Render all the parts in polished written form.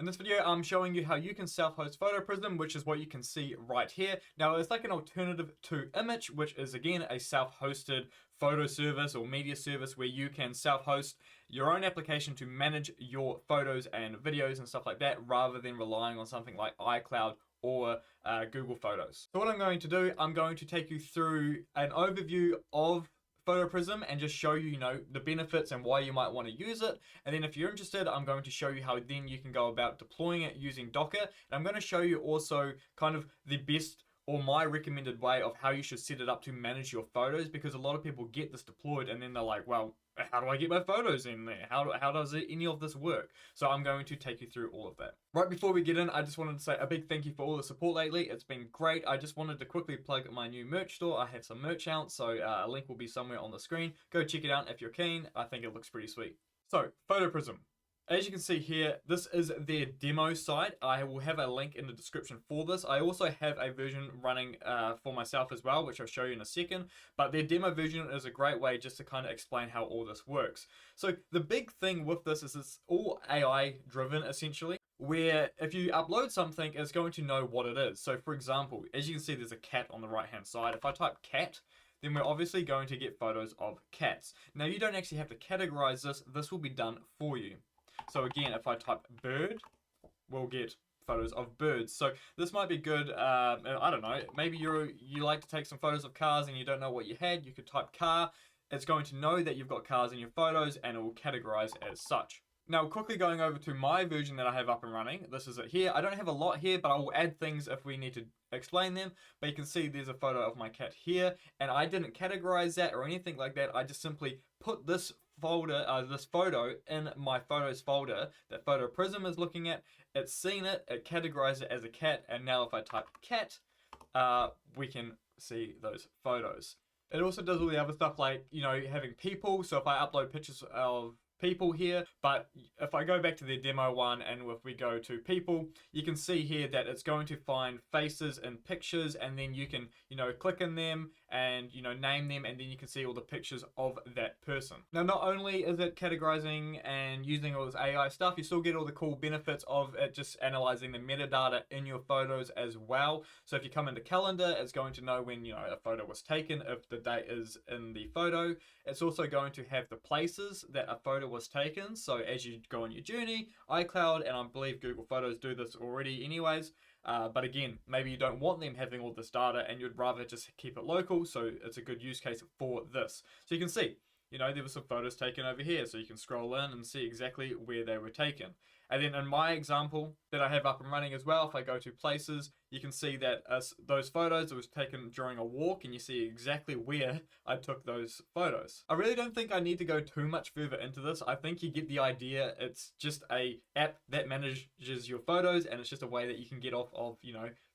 In this video, I'm showing you how you can self-host PhotoPrism, which is what you can see right here. Now, it's like an alternative to Image, which is again a self-hosted photo service or media service where you can self-host your own application to manage your photos and videos and stuff like that, rather than relying on something like iCloud or Google Photos. So what I'm going to do, I'm going to take you through an overview of PhotoPrism and just show you, the benefits and why you might want to use it. And then if you're interested, I'm going to show you how then you can go about deploying it using Docker. And I'm going to show you also kind of the best or my recommended way of how you should set it up to manage your photos, because a lot of people get this deployed and then they're like, well, how do I get my photos in there? How does any of this work? So I'm going to take you through all of that. Right before we get in, I just wanted to say a big thank you for all the support lately. It's been great. I just wanted to quickly plug my new merch store. I have some merch out, so a link will be somewhere on the screen. Go check it out if you're keen. I think it looks pretty sweet. So, PhotoPrism. As you can see here, this is their demo site. I will have a link in the description for this. I also have a version running for myself as well, which I'll show you in a second. But their demo version is a great way just to kind of explain how all this works. So the big thing with this is it's all AI driven essentially, where if you upload something, it's going to know what it is. So for example, as you can see, there's a cat on the right hand side. If I type cat, then we're obviously going to get photos of cats. Now you don't actually have to categorize this. This will be done for you. So again, if I type bird, we'll get photos of birds. So this might be good. I don't know. Maybe you like to take some photos of cars and you don't know what you had. You could type car. It's going to know that you've got cars in your photos and it will categorize as such. Now, quickly going over to my version that I have up and running. This is it here. I don't have a lot here, but I will add things if we need to explain them. But you can see there's a photo of my cat here, and I didn't categorize that or anything like that. I just simply put this this photo in my photos folder that PhotoPrism is looking at. It's seen it, it categorized it as a cat, and now if I type cat, we can see those photos. It also does all the other stuff like, having people. So if I upload pictures of people here, but if I go back to their demo one and if we go to people, you can see here that it's going to find faces and pictures, and then you can click in them and name them, and then you can see all the pictures of that person. Now, not only is it categorizing and using all this AI stuff, you still get all the cool benefits of it just analyzing the metadata in your photos as well. So if you come into calendar, it's going to know when a photo was taken, if the date is in the photo. It's also going to have the places that a photo was taken. So as you go on your journey, iCloud and I believe Google Photos do this already anyways. But again, maybe you don't want them having all this data and you'd rather just keep it local. So it's a good use case for this. So you can see, there were some photos taken over here. So you can scroll in and see exactly where they were taken. And then in my example that I have up and running as well, if I go to places, you can see that those photos, it was taken during a walk, and you see exactly where I took those photos. I really don't think I need to go too much further into this. I think you get the idea. It's just a app that manages your photos, and it's just a way that you can get off of,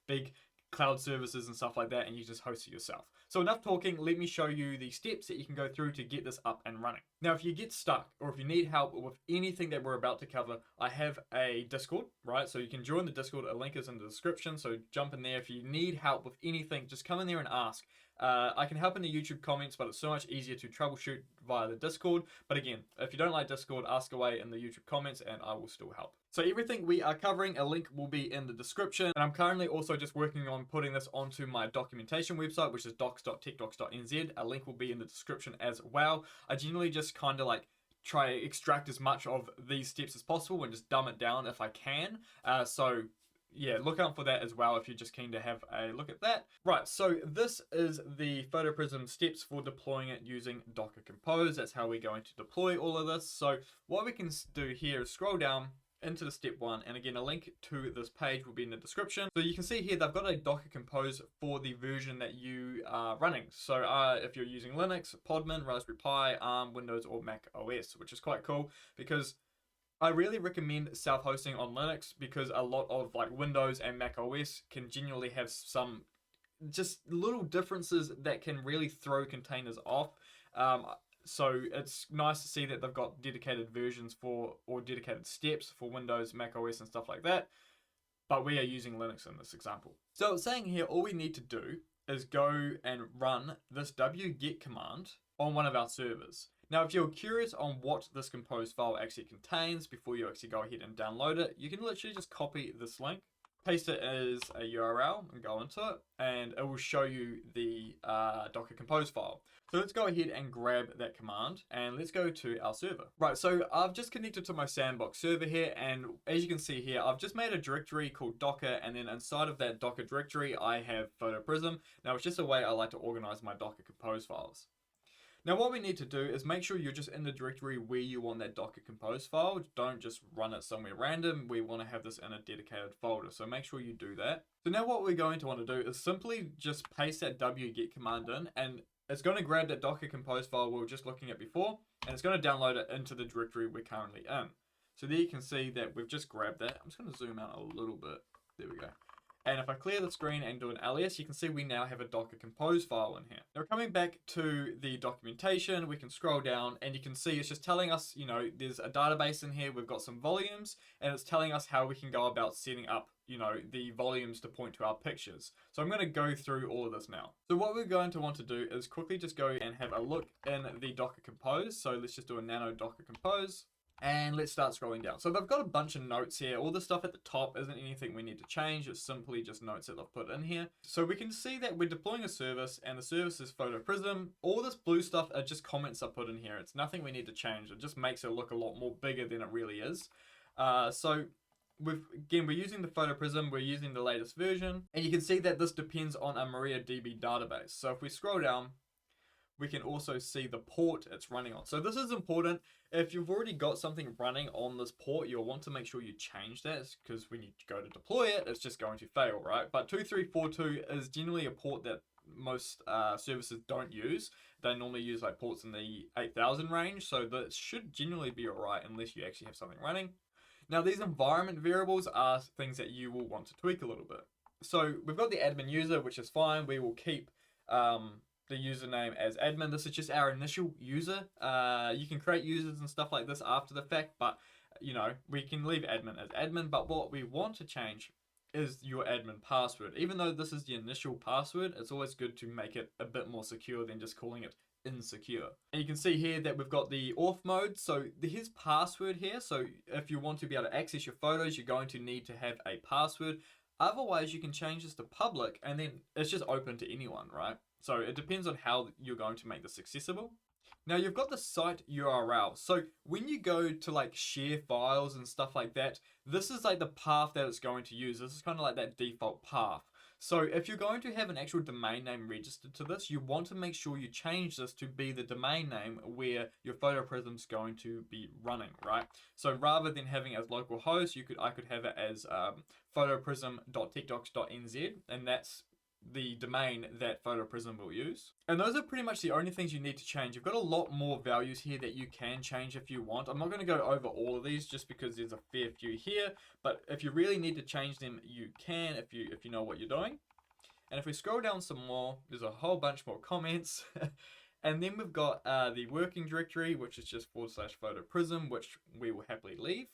big cloud services and stuff like that, and you just host it yourself. So enough talking, let me show you the steps that you can go through to get this up and running. Now, if you get stuck or if you need help with anything that we're about to cover, I have a Discord, right? So you can join the Discord, a link is in the description, so jump in there. If you need help with anything, just come in there and ask. I can help in the YouTube comments, but it's so much easier to troubleshoot via the Discord. But again, if you don't like Discord, ask away in the YouTube comments and I will still help. So everything we are covering, a link will be in the description. And I'm currently also just working on putting this onto my documentation website, which is docs.techdocs.nz. A link will be in the description as well. I generally just kind of try to extract as much of these steps as possible and just dumb it down if I can. So yeah, look out for that as well if you're just keen to have a look at that. Right, so this is the PhotoPrism steps for deploying it using Docker Compose. That's how we're going to deploy all of this. So what we can do here is scroll down into the step one, and again, a link to this page will be in the description. So you can see here they've got a Docker Compose for the version that you are running. So if you're using Linux, Podman, Raspberry Pi, ARM, Windows, or Mac OS, which is quite cool because I really recommend self-hosting on Linux, because a lot of Windows and Mac OS can genuinely have some just little differences that can really throw containers off. So it's nice to see that they've got dedicated versions or dedicated steps for Windows, Mac OS and stuff like that. But we are using Linux in this example. So it's saying here, all we need to do is go and run this wget command on one of our servers. Now, if you're curious on what this compose file actually contains before you actually go ahead and download it, you can literally just copy this link, paste it as a URL and go into it, and it will show you the Docker compose file. So let's go ahead and grab that command and let's go to our server. Right, so I've just connected to my sandbox server here, and as you can see here, I've just made a directory called Docker, and then inside of that Docker directory, I have PhotoPrism. Now, it's just a way I like to organize my Docker compose files. Now, what we need to do is make sure you're just in the directory where you want that Docker compose file. Don't just run it somewhere random. We want to have this in a dedicated folder, so make sure you do that. So now what we're going to want to do is simply just paste that wget command in, and it's going to grab that Docker compose file we were just looking at before, and it's going to download it into the directory we're currently in. So there you can see that we've just grabbed that. I'm just going to zoom out a little bit. There we go. And if I clear the screen and do an ls, you can see we now have a Docker compose file in here. Now, coming back to the documentation, we can scroll down and you can see it's just telling us, you know, there's a database in here, we've got some volumes, and it's telling us how we can go about setting up, you know, the volumes to point to our pictures. So I'm going to go through all of this now. So what we're going to want to do is quickly just go and have a look in the Docker compose. So let's just do a nano Docker compose. And let's start scrolling down. So they've got a bunch of notes here. All the stuff at the top isn't anything we need to change. It's simply just notes that they've put in here. So we can see that we're deploying a service, and the service is PhotoPrism. All this blue stuff are just comments I put in here. It's nothing we need to change. It just makes it look a lot more bigger than it really is. So we're using the PhotoPrism. We're using the latest version. And you can see that this depends on a MariaDB database. So if we scroll down, we can also see the port it's running on. So this is important. If you've already got something running on this port, you'll want to make sure you change that, because when you go to deploy it, it's just going to fail, right? But 2342 is generally a port that most services don't use. They normally use like ports in the 8000 range, so that should generally be all right unless you actually have something running. Now, these environment variables are things that you will want to tweak a little bit. So we've got the admin user, which is fine. We will keep the username as admin. This is just our initial user. You can create users and stuff like this after the fact, but you know, we can leave admin as admin. But what we want to change is your admin password. Even though this is the initial password, it's always good to make it a bit more secure than just calling it insecure. And you can see here that we've got the auth mode. So here's password here. So if you want to be able to access your photos, you're going to need to have a password. Otherwise, you can change this to public, and then it's just open to anyone, right? So it depends on how you're going to make this accessible. Now, you've got the site URL. So when you go to like share files and stuff like that, this is like the path that it's going to use. This is kind of like that default path. So if you're going to have an actual domain name registered to this, you want to make sure you change this to be the domain name where your PhotoPrism is going to be running, right? So rather than having it as localhost, I could have it as photoprism.techdocs.nz, and that's the domain that PhotoPrism will use. And those are pretty much the only things you need to change. You've got a lot more values here that you can change if you want. I'm not going to go over all of these just because there's a fair few here, but if you really need to change them, you can if you know what you're doing. And if we scroll down some more, there's a whole bunch more comments. And then we've got the working directory, which is just /PhotoPrism, which we will happily leave.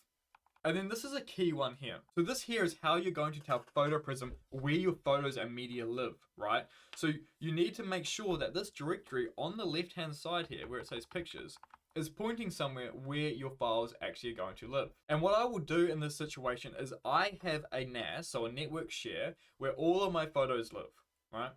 And then this is a key one here. So this here is how you're going to tell PhotoPrism where your photos and media live, right? So you need to make sure that this directory on the left-hand side here, where it says pictures, is pointing somewhere where your files actually are going to live. And what I will do in this situation is I have a NAS, so a network share, where all of my photos live, right?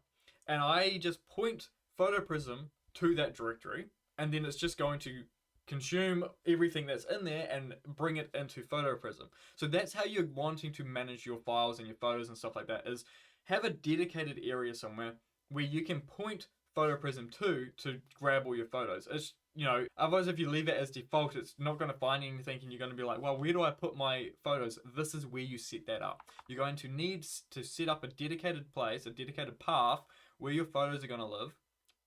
And I just point PhotoPrism to that directory, and then it's just going to consume everything that's in there and bring it into PhotoPrism. So that's how you're wanting to manage your files and your photos and stuff like that, is have a dedicated area somewhere where you can point PhotoPrism to grab all your photos. It's, you know, otherwise if you leave it as default, it's not going to find anything and you're going to be like, well, where do I put my photos? This is where you set that up. You're going to need to set up a dedicated place, a dedicated path where your photos are going to live.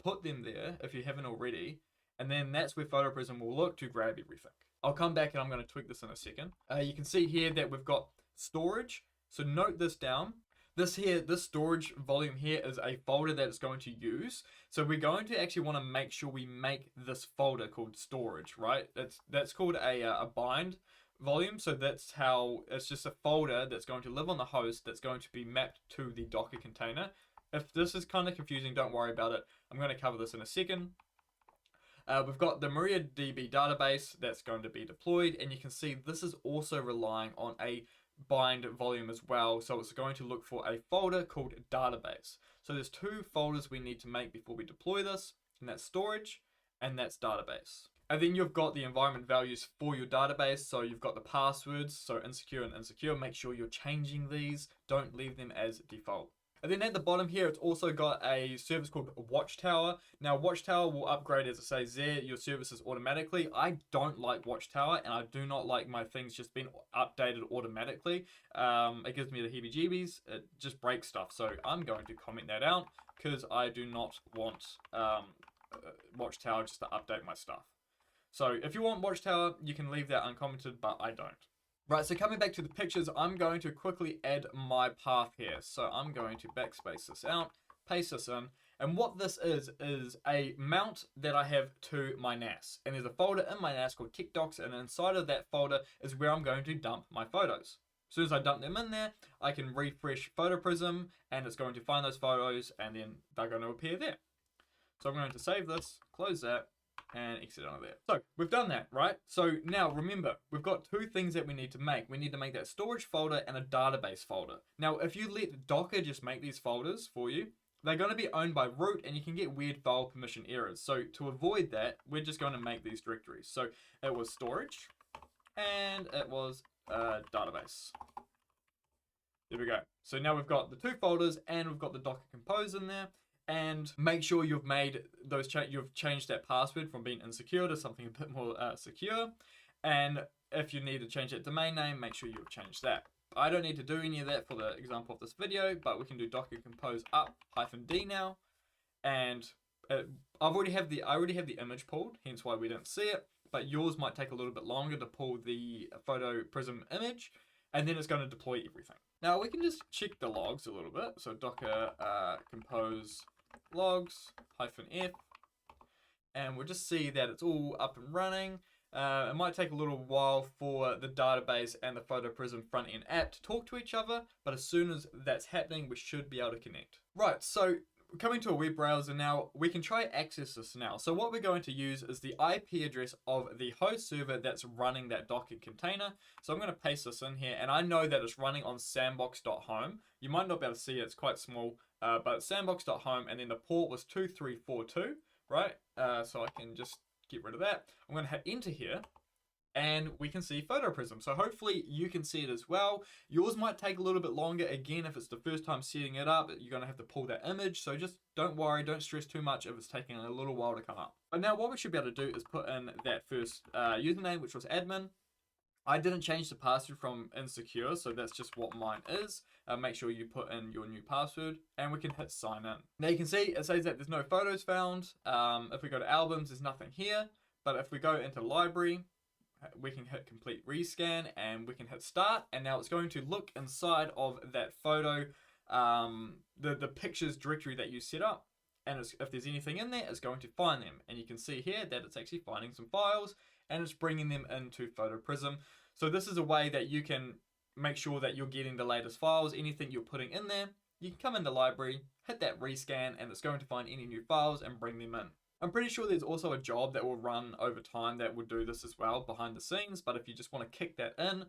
Put them there if you haven't already. And then that's where PhotoPrism will look to grab everything. I'll come back and I'm going to tweak this in a second. You can see here that we've got storage. So note this down. This storage volume here is a folder that it's going to use. So we're going to actually want to make sure we make this folder called storage, right? That's called a bind volume. So that's how, it's just a folder that's going to live on the host that's going to be mapped to the Docker container. If this is kind of confusing, don't worry about it. I'm going to cover this in a second. We've got the MariaDB database that's going to be deployed, and you can see this is also relying on a bind volume as well. So it's going to look for a folder called database. So there's two folders we need to make before we deploy this, and that's storage and that's database. And then you've got the environment values for your database. So you've got the passwords, so insecure and insecure. Make sure you're changing these. Don't leave them as default. And then at the bottom here, it's also got a service called Watchtower. Now, Watchtower will upgrade, as it says there, your services automatically. I don't like Watchtower, and I do not like my things just being updated automatically. It gives me the heebie-jeebies. It just breaks stuff. So I'm going to comment that out because I do not want Watchtower just to update my stuff. So if you want Watchtower, you can leave that uncommented, but I don't. Right, so coming back to the pictures, I'm going to quickly add my path here. So I'm going to backspace this out, paste this in, and what this is a mount that I have to my NAS. And there's a folder in my NAS called TechDocs, and inside of that folder is where I'm going to dump my photos. As soon as I dump them in there, I can refresh PhotoPrism, and it's going to find those photos, and then they're going to appear there. So I'm going to save this, close that, and exit out of there. So we've done that, right? So now remember, we've got two things that we need to make. We need to make that storage folder and a database folder. Now, if you let Docker just make these folders for you, they're going to be owned by root, and you can get weird file permission errors. So to avoid that, we're just going to make these directories. So it was storage, and it was database. There we go. So now we've got the two folders, and we've got the Docker Compose in there. And make sure you've made those you've changed that password from being insecure to something a bit more secure. And if you need to change that domain name, make sure you've changed that. I don't need to do any of that for the example of this video, but we can do Docker Compose up -d now. And I already have the image pulled, hence why we didn't see it. But yours might take a little bit longer to pull the PhotoPrism image, and then it's going to deploy everything. Now we can just check the logs a little bit. So Docker Compose logs -f, and we'll just see that it's all up and running. It might take a little while for the database and the PhotoPrism front-end app to talk to each other, but as soon as that's happening, we should be able to connect. Right, so coming to a web browser now, we can try access this now. So what we're going to use is the IP address of the host server that's running that Docker container. So I'm going to paste this in here, and I know that it's running on sandbox.home. You might not be able to see it, it's quite small, but it's sandbox.home, and then the port was 2342, right? So I can just get rid of that. I'm going to hit enter here, and we can see PhotoPrism. So hopefully you can see it as well. Yours might take a little bit longer. Again, if it's the first time setting it up, you're going to have to pull that image. So just don't worry, don't stress too much if it's taking a little while to come up. But now what we should be able to do is put in that first username, which was admin. I didn't change the password from insecure, so that's just what mine is. Make sure you put in your new password, and we can hit sign in. Now you can see it says that there's no photos found. If we go to albums, there's nothing here. But if we go into library, we can hit complete rescan, and we can hit start, and now it's going to look inside of that photo, the pictures directory that you set up, and if there's anything in there, it's going to find them. And you can see here that it's actually finding some files, and it's bringing them into PhotoPrism. So this is a way that you can make sure that you're getting the latest files. Anything you're putting in there, you can come into library, hit that rescan, and it's going to find any new files and bring them in. I'm pretty sure there's also a job that will run over time that will do this as well behind the scenes, but if you just want to kick that in,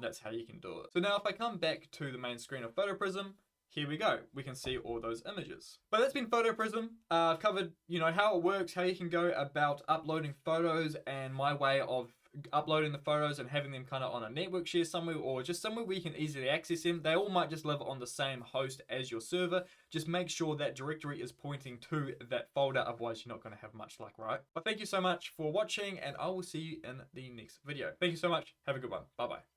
that's how you can do it. So now if I come back to the main screen of PhotoPrism, here we go. We can see all those images. But that's been PhotoPrism. I've covered, how it works, how you can go about uploading photos, and my way of uploading the photos and having them kind of on a network share somewhere, or just somewhere where you can easily access them. They all might just live on the same host as your server. Just make sure that directory is pointing to that folder, otherwise you're not going to have much luck, right? But thank you so much for watching, and I will see you in the next video. Thank you so much. Have a good one. Bye bye.